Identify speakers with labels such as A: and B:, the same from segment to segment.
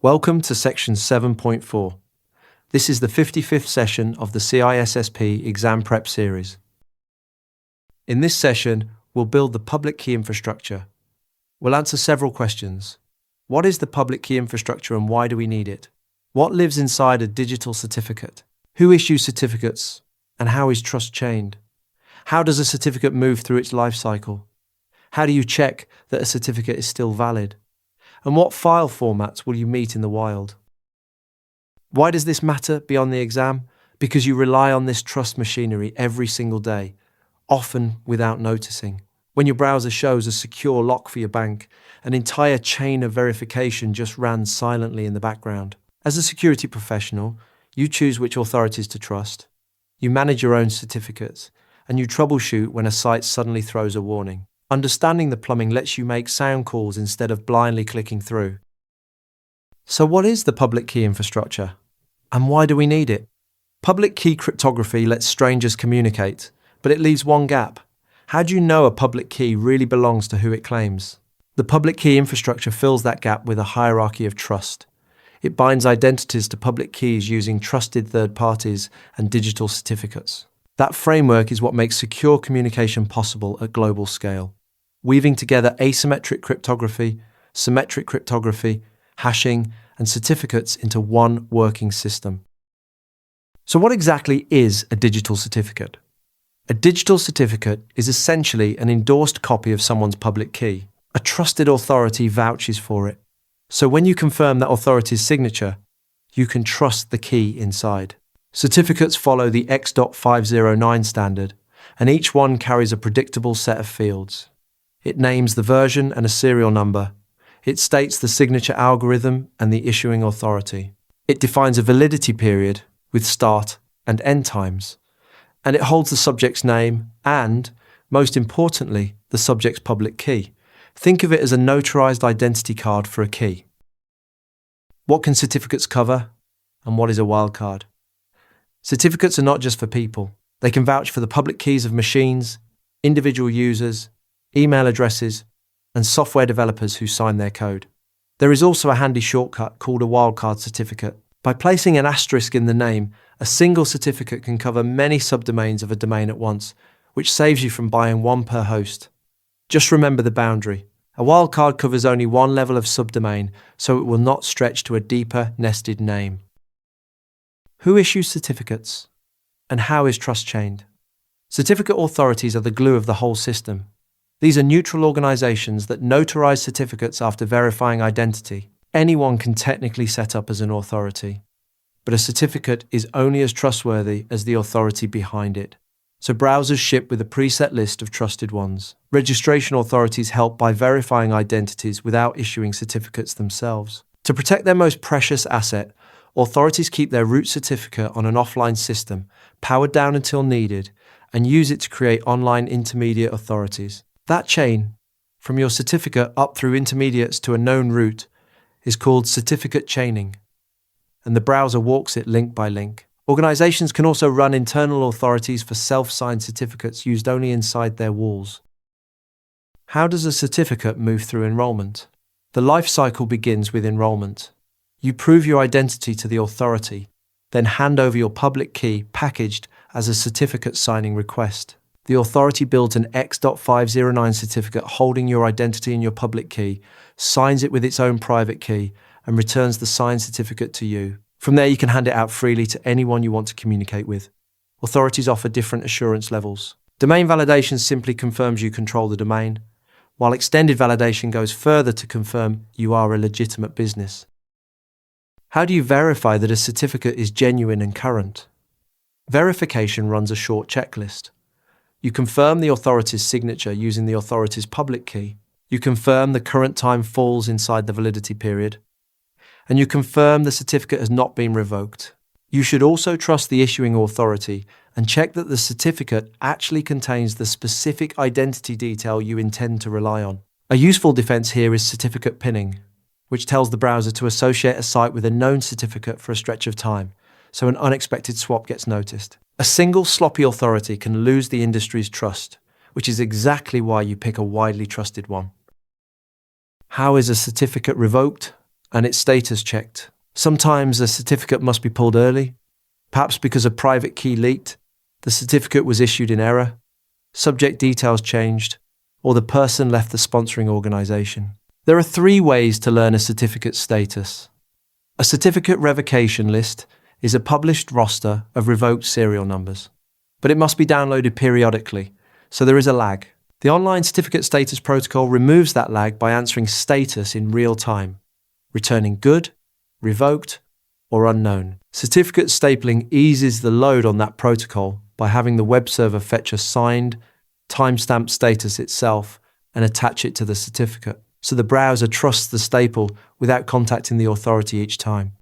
A: Welcome to section 7.4. This is the 55th session of the CISSP exam prep series. In this session, we'll build the public key infrastructure. We'll answer several questions. What is the public key infrastructure and why do we need it? What lives inside a digital certificate? Who issues certificates? And how is trust chained? How does a certificate move through its life cycle? How do you check that a certificate is still valid? And what file formats will you meet in the wild? Why does this matter beyond the exam? Because you rely on this trust machinery every single day, often without noticing. When your browser shows a secure lock for your bank, an entire chain of verification just ran silently in the background. As a security professional, you choose which authorities to trust. You manage your own certificates, and you troubleshoot when a site suddenly throws a warning. Understanding the plumbing lets you make sound calls instead of blindly clicking through. So what is the public key infrastructure? And why do we need it? Public key cryptography lets strangers communicate, but it leaves one gap. How do you know a public key really belongs to who it claims? The public key infrastructure fills that gap with a hierarchy of trust. It binds identities to public keys using trusted third parties and digital certificates. That framework is what makes secure communication possible at global scale, weaving together asymmetric cryptography, symmetric cryptography, hashing, and certificates into one working system. So what exactly is a digital certificate? A digital certificate is essentially an endorsed copy of someone's public key. A trusted authority vouches for it. So when you confirm that authority's signature, you can trust the key inside. Certificates follow the X.509 standard, and each one carries a predictable set of fields. It names the version and a serial number. It states the signature algorithm and the issuing authority. It defines a validity period with start and end times. And it holds the subject's name and, most importantly, the subject's public key. Think of it as a notarized identity card for a key. What can certificates cover? And what is a wildcard? Certificates are not just for people. They can vouch for the public keys of machines, individual users, email addresses, and software developers who sign their code. There is also a handy shortcut called a wildcard certificate. By placing an asterisk in the name, a single certificate can cover many subdomains of a domain at once, which saves you from buying one per host. Just remember the boundary. A wildcard covers only one level of subdomain, so it will not stretch to a deeper, nested name. Who issues certificates? And how is trust chained? Certificate authorities are the glue of the whole system. These are neutral organizations that notarize certificates after verifying identity. Anyone can technically set up as an authority, but a certificate is only as trustworthy as the authority behind it. So browsers ship with a preset list of trusted ones. Registration authorities help by verifying identities without issuing certificates themselves. To protect their most precious asset, authorities keep their root certificate on an offline system, powered down until needed, and use it to create online intermediate authorities. That chain, from your certificate up through intermediates to a known root, is called certificate chaining, and the browser walks it link by link. Organizations can also run internal authorities for self-signed certificates used only inside their walls. How does a certificate move through enrollment? The life cycle begins with enrollment. You prove your identity to the authority, then hand over your public key packaged as a certificate signing request. The authority builds an X.509 certificate holding your identity and your public key, signs it with its own private key, and returns the signed certificate to you. From there, you can hand it out freely to anyone you want to communicate with. Authorities offer different assurance levels. Domain validation simply confirms you control the domain, while extended validation goes further to confirm you are a legitimate business. How do you verify that a certificate is genuine and current? Verification runs a short checklist. You confirm the authority's signature using the authority's public key. You confirm the current time falls inside the validity period. And you confirm the certificate has not been revoked. You should also trust the issuing authority and check that the certificate actually contains the specific identity detail you intend to rely on. A useful defense here is certificate pinning, which tells the browser to associate a site with a known certificate for a stretch of time, so an unexpected swap gets noticed. A single sloppy authority can lose the industry's trust, which is exactly why you pick a widely trusted one. How is a certificate revoked? and its status checked. Sometimes a certificate must be pulled early, perhaps because a private key leaked, the certificate was issued in error, subject details changed, or the person left the sponsoring organization. There are 3 ways to learn a certificate status. A certificate revocation list is a published roster of revoked serial numbers, but it must be downloaded periodically, so there is a lag. The online certificate status protocol removes that lag by answering status in real time, returning good, revoked, or unknown. Certificate stapling eases the load on that protocol by having the web server fetch a signed, timestamped status itself and attach it to the certificate, so the browser trusts the staple without contacting the authority each time.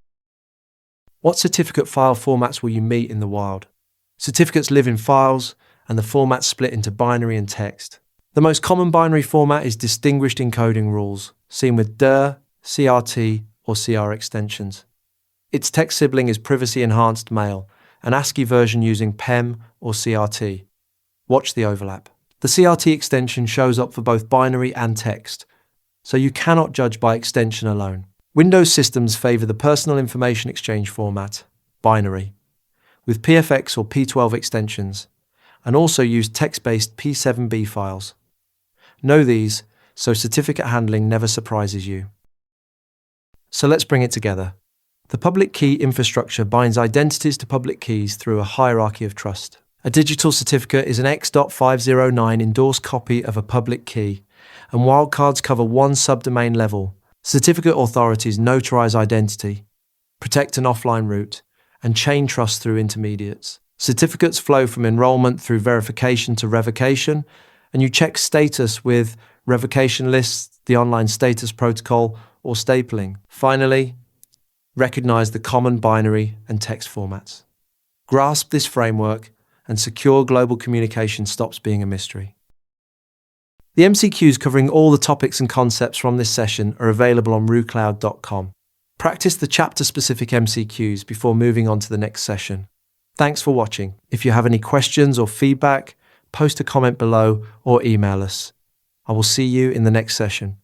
A: What certificate file formats will you meet in the wild? Certificates live in files, and the formats split into binary and text. The most common binary format is distinguished encoding rules, seen with dir, CRT, or CR extensions. Its text sibling is privacy-enhanced mail, an ASCII version using PEM or CRT. Watch the overlap. The CRT extension shows up for both binary and text, so you cannot judge by extension alone. Windows systems favor the personal information exchange format, binary, with PFX or P12 extensions, and also use text-based P7B files. Know these, so certificate handling never surprises you. So let's bring it together. The public key infrastructure binds identities to public keys through a hierarchy of trust. A digital certificate is an X.509 endorsed copy of a public key, and wildcards cover one subdomain level. Certificate authorities notarize identity, protect an offline route, and chain trust through intermediates. Certificates flow from enrollment through verification to revocation, and you check status with revocation lists, the online status protocol, or stapling. Finally, recognize the common binary and text formats. Grasp this framework, and secure global communication stops being a mystery. The MCQs covering all the topics and concepts from this session are available on rucloud.com. Practice the chapter-specific MCQs before moving on to the next session. Thanks for watching. If you have any questions or feedback, post a comment below or email us. I will see you in the next session.